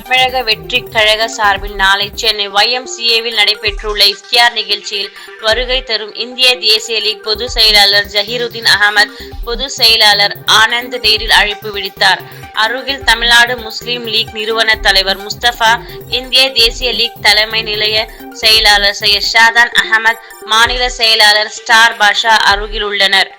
தமிழக வெற்றிக் கழக சார்பில் நாளை சென்னை YMCAவில் நடைபெற்றுள்ள இஃப்தியார் நிகழ்ச்சியில் வருகை தரும் இந்திய தேசிய லீக் பொதுச் செயலாளர் ஜஹீருதீன் அகமது, பொதுச் செயலாளர் ஆனந்த் நேரில் அழைப்பு விடுத்தார். அருகில் தமிழ்நாடு முஸ்லிம் லீக் நிறுவன தலைவர் முஸ்தபா, இந்திய தேசிய லீக் தலைமை நிலைய செயலாளர் சையத் ஷாதான் அகமது, மாநில செயலாளர் ஸ்டார் பாஷா அருகில் உள்ளனர்.